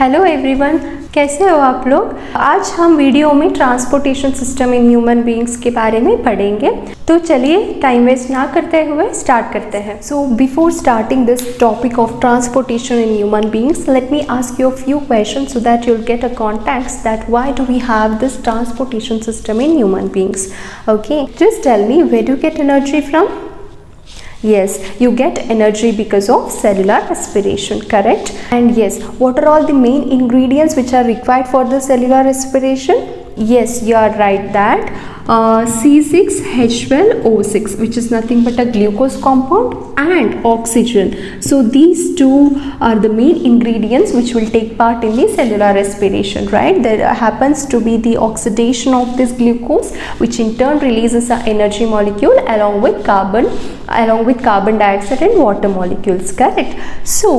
Hello everyone, कैसे हो आप लोग। आज हम वीडियो में transportation system in human beings के बारे में पढ़ेंगे। तो चलिए टाइम वेस्ट ना करते हुए स्टार्ट करते हैं। So before starting this topic of transportation in human beings, let me ask you a few questions so that you'll get a context that why do we have this transportation system in human beings. Okay, just tell me, where do you get energy from? Yes, you get energy because of cellular respiration, correct? And yes, what are all the main ingredients which are required for the cellular respiration? Yes, you are right that C6H12O6, which is nothing but a glucose compound, and oxygen. So these two are the main ingredients which will take part in the cellular respiration, right? There happens to be the oxidation of this glucose, which in turn releases an energy molecule along with carbon dioxide and water molecules, correct? So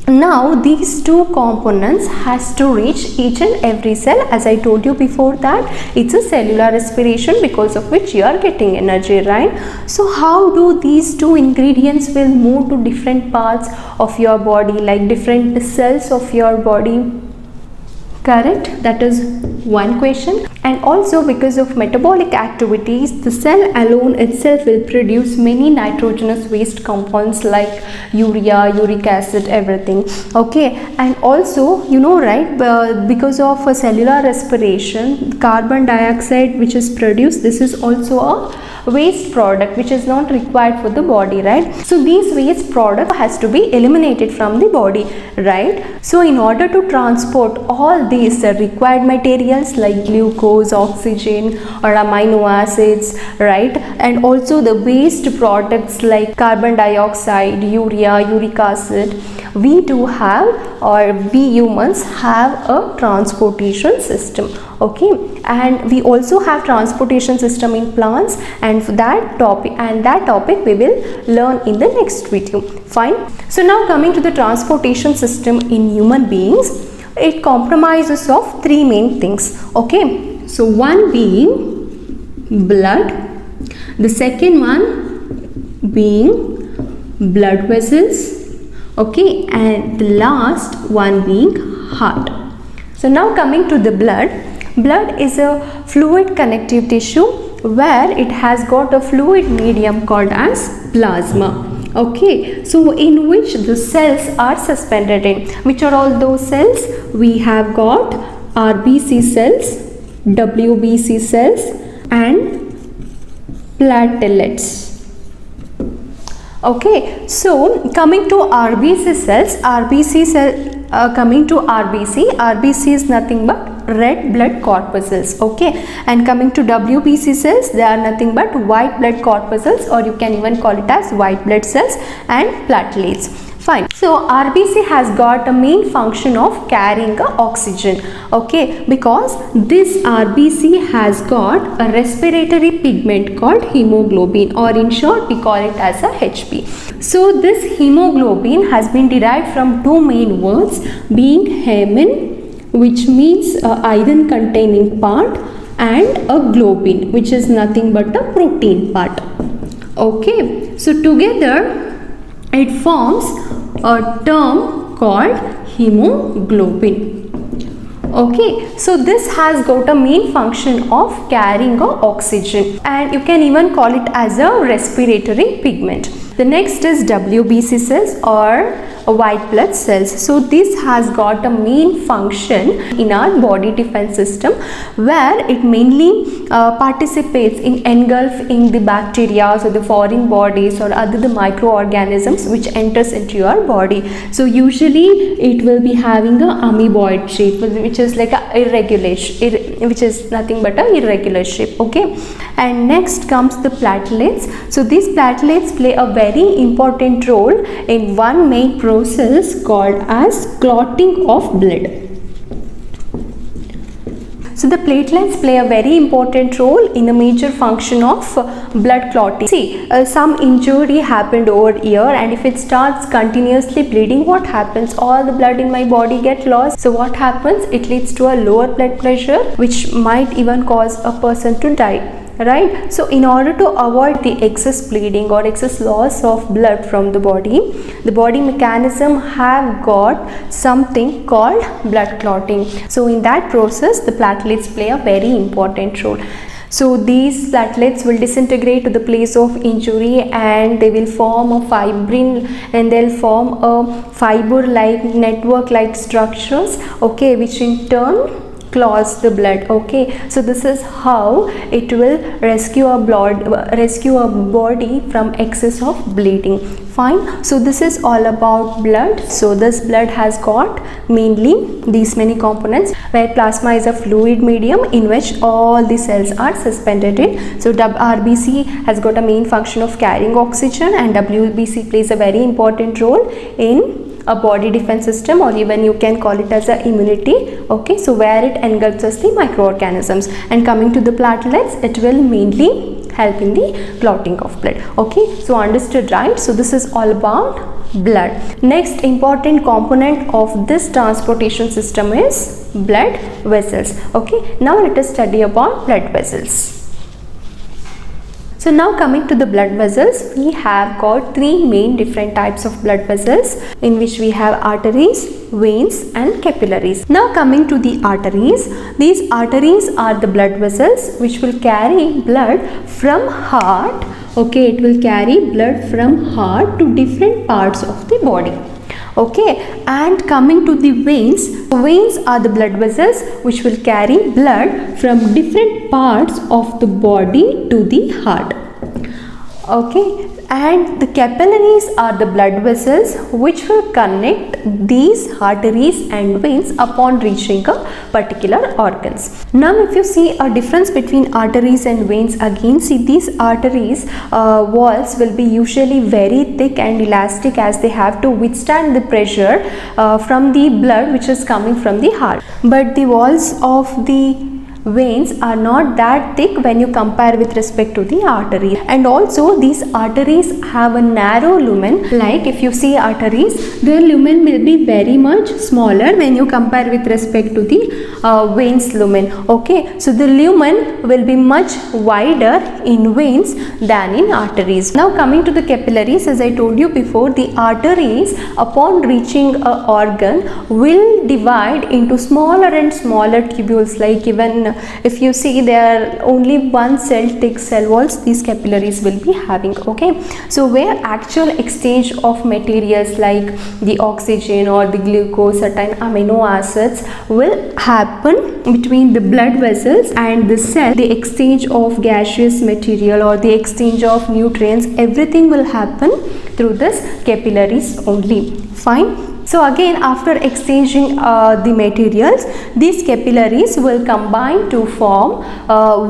now these two components has to reach each and every cell. As I told you before that it's a cellular respiration because of which you are getting energy, right? So how do these two ingredients will move to different parts of your body, like different cells of your body? Correct, that is one question. And also because of metabolic activities, the cell alone itself will produce many nitrogenous waste compounds like urea, uric acid, everything. Okay, and also you know, right, because of a cellular respiration, carbon dioxide which is produced, this is also a waste product which is not required for the body, right? So these waste product has to be eliminated from the body, right? So in order to transport all these required materials like glucose, oxygen or amino acids, right, and also the waste products like carbon dioxide, urea, uric acid, we do have, or we humans have a transportation system. Okay, and we also have transportation system in plants, and for that topic we will learn in the next video. Fine. So now coming to the transportation system in human beings, it comprises of three main things. Okay, so one being blood, the second one being blood vessels, okay, and the last one being heart. So now coming to the blood is a fluid connective tissue where it has got a fluid medium called as plasma. Okay, so in which the cells are suspended in. Which are all those cells? We have got RBC cells, WBC cells and platelets. Okay, so coming to RBC cells, RBC is nothing but red blood corpuscles. Okay, and coming to WBC cells, they are nothing but white blood corpuscles, or you can even call it as white blood cells, and platelets. Fine. So RBC has got a main function of carrying oxygen. Okay, because this RBC has got a respiratory pigment called hemoglobin, or in short we call it as a HP. So this hemoglobin has been derived from two main words, being hemin, which means iron containing part, and a globin, which is nothing but a protein part. Okay, so together it forms a term called hemoglobin. Okay, so this has got a main function of carrying oxygen, and you can even call it as a respiratory pigment. The next is WBC cells, or white blood cells. So this has got a main function in our body defense system, where it mainly participates in engulfing the bacteria or the foreign bodies or other the microorganisms which enters into your body. So usually it will be having a amoeboid shape, which is like a which is nothing but a irregular shape. Okay, and next comes the platelets. So these platelets play a very important role in one main process called as clotting of blood. So the platelets play a very important role in a major function of blood clotting. See, some injury happened over here, and if it starts continuously bleeding, what happens? All the blood in my body get lost. So what happens? It leads to a lower blood pressure, which might even cause a person to die. right? So in order to avoid the excess bleeding or excess loss of blood from the body mechanism have got something called blood clotting. So in that process the platelets play a very important role. So these platelets will disintegrate to the place of injury and they will form a fibrin and they'll form a fiber like network like structures, okay, which in turn clots the blood. Okay, so this is how it will rescue a body from excess of bleeding. Fine, so this is all about blood. So this blood has got mainly these many components, where plasma is a fluid medium in which all the cells are suspended in. So RBC has got a main function of carrying oxygen, and WBC plays a very important role in a body defense system, or even you can call it as a immunity. Okay, so where it engulfs us the microorganisms. And coming to the platelets, it will mainly help in the clotting of blood. Okay, so understood, right? So this is all about blood. Next important component of this transportation system is blood vessels. Okay, now let us study about blood vessels. So now coming to the blood vessels, we have got three main different types of blood vessels, in which we have arteries, veins and capillaries. Now coming to the arteries, these arteries are the blood vessels which will carry blood from heart. Okay, it will carry blood from heart to different parts of the body. Okay, and coming to the veins, veins are the blood vessels which will carry blood from different parts of the body to the heart. Okay, and the capillaries are the blood vessels which will connect these arteries and veins upon reaching a particular organs. Now if you see a difference between arteries and veins, again see these arteries walls will be usually very thick and elastic, as they have to withstand the pressure from the blood which is coming from the heart. But the walls of the veins are not that thick when you compare with respect to the arteries. And also these arteries have a narrow lumen. Like if you see arteries, their lumen will be very much smaller when you compare with respect to the veins lumen. Okay, so the lumen will be much wider in veins than in arteries. Now coming to the capillaries, as I told you before, the arteries upon reaching a organ will divide into smaller and smaller tubules. Like even if you see there are only one cell thick cell walls, these capillaries will be having. Okay, so where actual exchange of materials like the oxygen or the glucose, certain amino acids will happen between the blood vessels and the cell, the exchange of gaseous material or the exchange of nutrients, everything will happen through this capillaries only. Fine. So again, after exchanging the materials, these capillaries will combine to form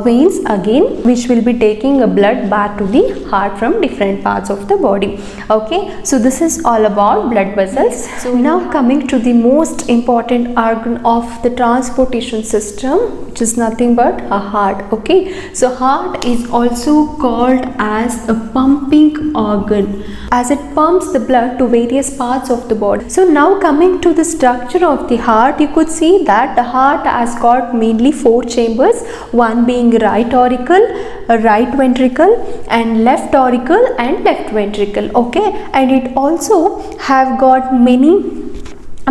veins again, which will be taking a blood back to the heart from different parts of the body. Okay, so this is all about blood vessels. So now coming to the most important organ of the transportation system, which is nothing but a heart. Okay, so heart is also called as a pumping organ, as it pumps the blood to various parts of the body. So now coming to the structure of the heart, you could see that the heart has got mainly four chambers, one being right auricle, right ventricle, and left auricle and left ventricle. Okay, and it also have got many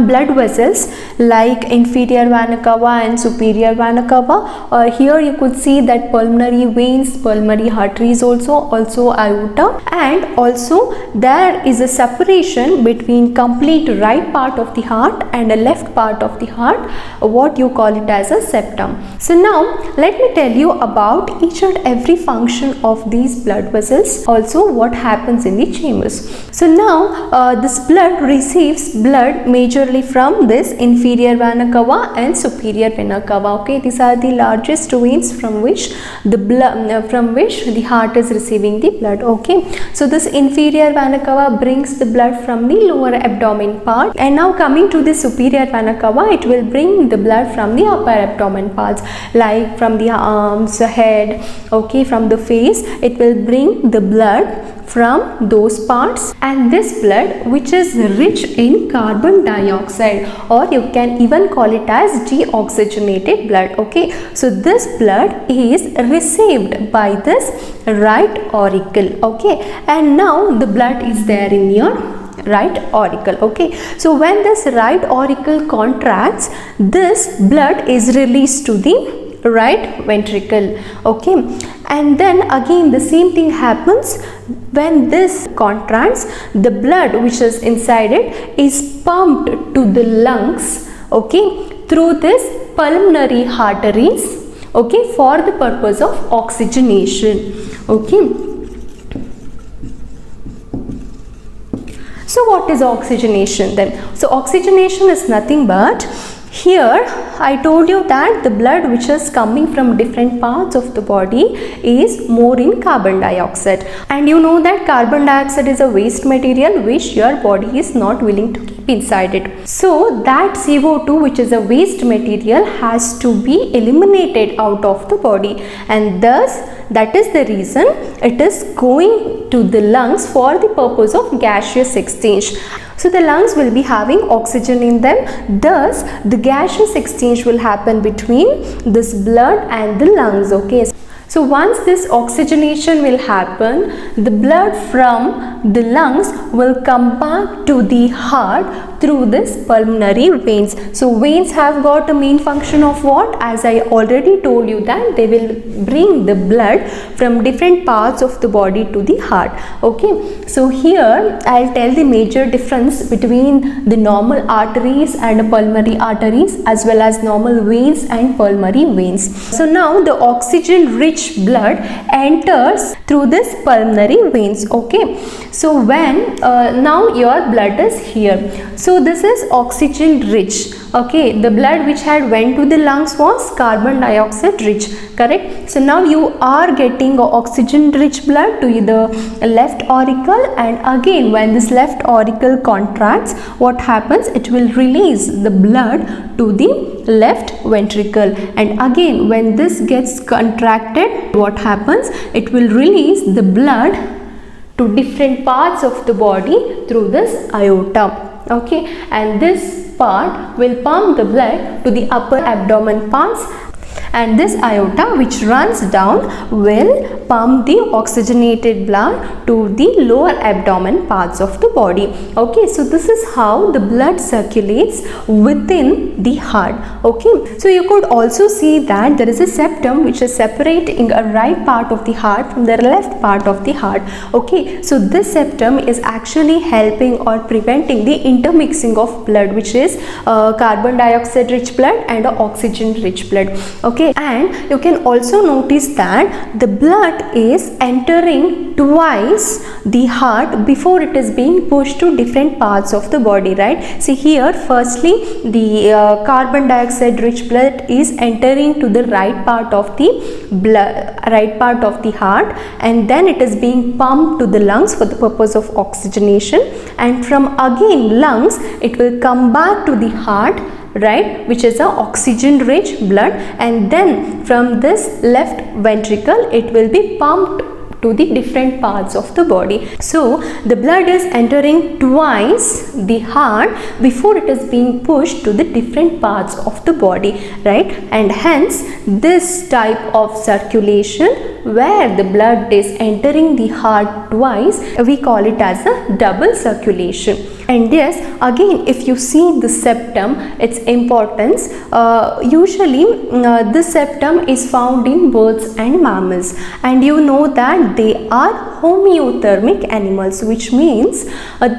blood vessels like inferior vena cava and superior vena cava. Here you could see that pulmonary veins, pulmonary arteries also aorta, and also there is a separation between complete right part of the heart and a left part of the heart, what you call it as a septum. So now let me tell you about each and every function of these blood vessels, also what happens in the chambers. So now this blood receives blood majorly from this inferior vena cava and superior vena cava. Okay, these are the largest veins from which the blood the heart is receiving the blood. Okay, so this inferior vena cava brings the blood from the lower abdomen part, and now coming to the superior vena cava, it will bring the blood from the upper abdomen parts, like from the arms, head, okay, from the face, it will bring the blood from those parts, and this blood which is rich in carbon dioxide, or you can even call it as deoxygenated blood. Okay, so this blood is received by this right auricle. Okay, and now the blood is there in your right auricle. Okay, so when this right auricle contracts, this blood is released to the right ventricle. Okay, and then again the same thing happens when this contracts. The blood which is inside it is pumped to the lungs, okay, through this pulmonary arteries, okay, for the purpose of oxygenation. Okay, so what is oxygenation then? So oxygenation is nothing but, here I told you that the blood which is coming from different parts of the body is more in carbon dioxide, and you know that carbon dioxide is a waste material which your body is not willing to keep inside it. So that CO2 which is a waste material has to be eliminated out of the body, and thus that is the reason it is going to the lungs for the purpose of gaseous exchange. So the lungs will be having oxygen in them, thus the gaseous exchange will happen between this blood and the lungs. Okay, so once this oxygenation will happen, the blood from the lungs will come back to the heart through this pulmonary veins. So veins have got a main function of what? As I already told you that they will bring the blood from different parts of the body to the heart. Okay, so here I'll tell the major difference between the normal arteries and pulmonary arteries, as well as normal veins and pulmonary veins. So now the oxygen rich blood enters through this pulmonary veins. Okay, so when now your blood is here, so this is oxygen rich. Okay, the blood which had went to the lungs was carbon dioxide rich, correct? So now you are getting oxygen rich blood to the left auricle, and again when this left auricle contracts, what happens? It will release the blood to the left ventricle, and again when this gets contracted, what happens? It will release the blood to different parts of the body through this aorta. Okay, and this part will pump the blood to the upper abdomen parts, and this aorta which runs down will pump the oxygenated blood to the lower abdomen parts of the body. Okay, so this is how the blood circulates within the heart. Okay, so you could also see that there is a septum which is separating a right part of the heart from the left part of the heart. Okay, so this septum is actually helping or preventing the intermixing of blood, which is carbon dioxide rich blood and oxygen rich blood. Okay, and you can also notice that the blood is entering twice the heart before it is being pushed to different parts of the body, right? See here, firstly the carbon dioxide rich blood is entering to the right part of the heart, and then it is being pumped to the lungs for the purpose of oxygenation, and from again lungs it will come back to the heart, right, which is a oxygen rich blood, and then from this left ventricle it will be pumped to the different parts of the body. So the blood is entering twice the heart before it is being pushed to the different parts of the body, right? And hence this type of circulation where the blood is entering the heart twice, we call it as a double circulation. And yes, again if you see the septum, its importance, usually this septum is found in birds and mammals, and you know that they are homeothermic animals, which means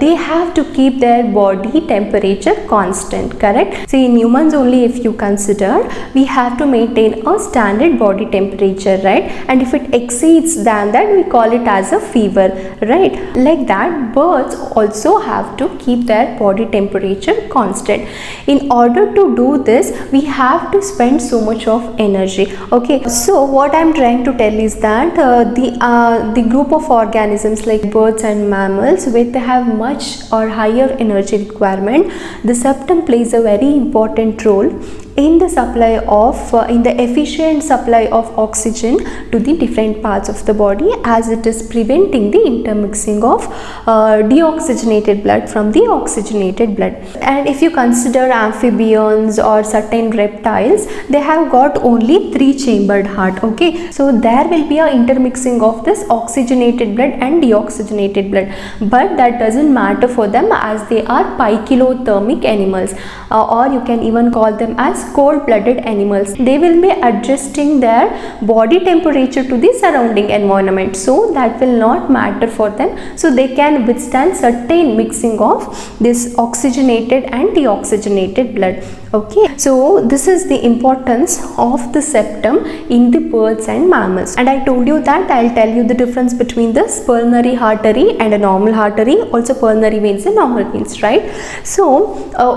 they have to keep their body temperature constant, correct? See, in humans only if you consider, we have to maintain a standard body temperature, right? And if it exceeds than that, we call it as a fever, right? Like that, birds also have to keep their body temperature constant. In order to do this, we have to spend so much of energy. Okay, so what I'm trying to tell is that the group of organisms like birds and mammals, where they have much or higher energy requirement, the septum plays a very important role in the supply of in the efficient supply of oxygen to the different parts of the body, as it is preventing the intermixing of deoxygenated blood from the oxygenated blood. And if you consider amphibians or certain reptiles, they have got only 3-chambered heart. Okay, so there will be a intermixing of this oxygenated blood and deoxygenated blood, but that doesn't matter for them as they are poikilothermic animals, or you can even call them as cold-blooded animals. They will be adjusting their body temperature to the surrounding environment, so that will not matter for them. So they can withstand certain mixing of this oxygenated and deoxygenated blood. Okay, so this is the importance of the septum in the birds and mammals. And I told you that I'll tell you the difference between this pulmonary artery and a normal artery, also pulmonary veins and normal veins, right? So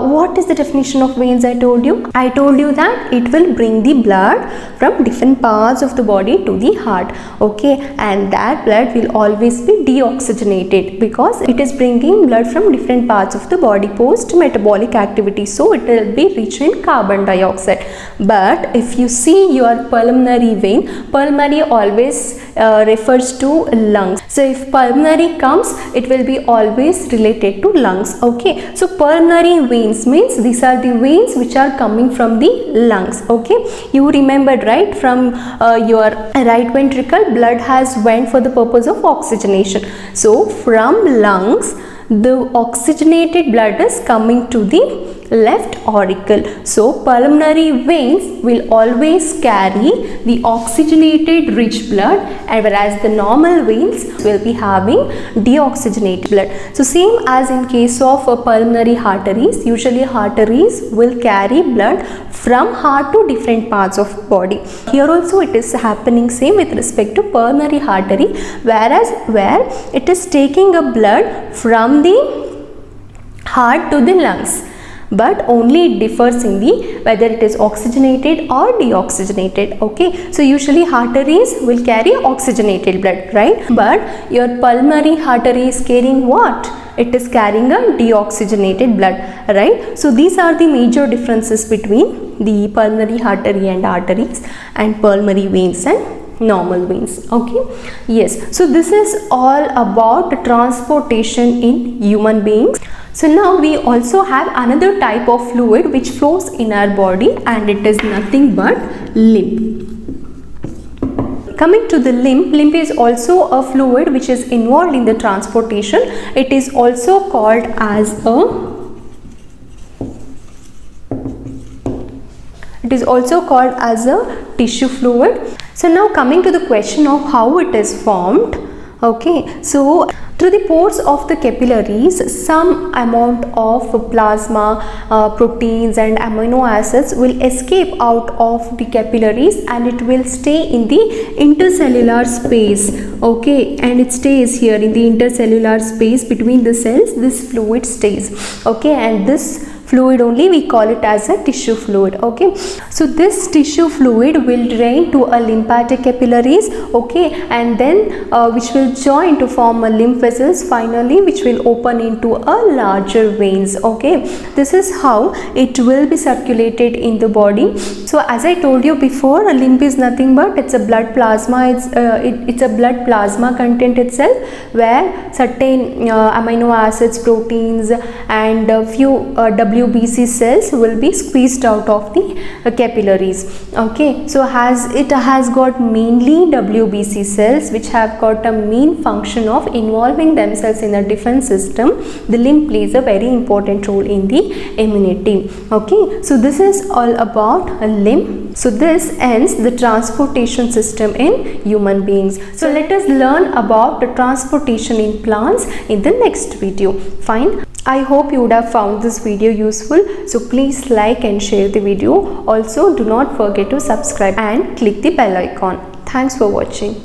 what is the definition of veins? I told you that it will bring the blood from different parts of the body to the heart. Okay, and that blood will always be deoxygenated because it is bringing blood from different parts of the body post metabolic activity, so it will be rich in carbon dioxide. But if you see your pulmonary vein, pulmonary always refers to lungs. So if pulmonary comes, it will be always related to lungs. Okay, so pulmonary veins means these are the veins which are coming from the lungs. Okay, you remembered, right? From your right ventricle, blood has went for the purpose of oxygenation. So from lungs, the oxygenated blood is coming to the left auricle. So pulmonary veins will always carry the oxygenated rich blood, and whereas the normal veins will be having deoxygenated blood. So same as in case of pulmonary arteries, usually arteries will carry blood from heart to different parts of body. Here also it is happening same with respect to pulmonary artery, whereas where it is taking a blood from the heart to the lungs, but only it differs in the whether it is oxygenated or deoxygenated. Okay, so usually arteries will carry oxygenated blood, right? But your pulmonary artery is carrying what? It is carrying a deoxygenated blood, right? So these are the major differences between the pulmonary artery and arteries, and pulmonary veins and normal veins. Okay, yes, so this is all about the transportation in human beings. So now we also have another type of fluid which flows in our body, and it is nothing but lymph. Coming to the lymph is also a fluid which is involved in the transportation. It is also called as a tissue fluid. So now coming to the question of how it is formed. Okay, so through the pores of the capillaries, some amount of plasma, proteins and amino acids will escape out of the capillaries, and it will stay in the intercellular space. Okay, and it stays here in the intercellular space between the cells. This fluid stays. Okay, and this fluid only we call it as a tissue fluid. Okay, so this tissue fluid will drain to a lymphatic capillaries. Okay, and then which will join to form a lymph vessels finally, which will open into a larger veins. Okay, this is how it will be circulated in the body. So as I told you before, a lymph is nothing but it's a blood plasma. It's a blood plasma content itself, where certain amino acids, proteins and a few WBC cells will be squeezed out of the capillaries. Okay, so it has got mainly WBC cells which have got a main function of involving themselves in the defense system. The lymph plays a very important role in the immunity. Okay, so this is all about a lymph. So this ends the transportation system in human beings. So let us learn about the transportation in plants in the next video. Fine. I hope you would have found this video useful. So please like and share the video. Also do not forget to subscribe and click the bell icon. Thanks for watching.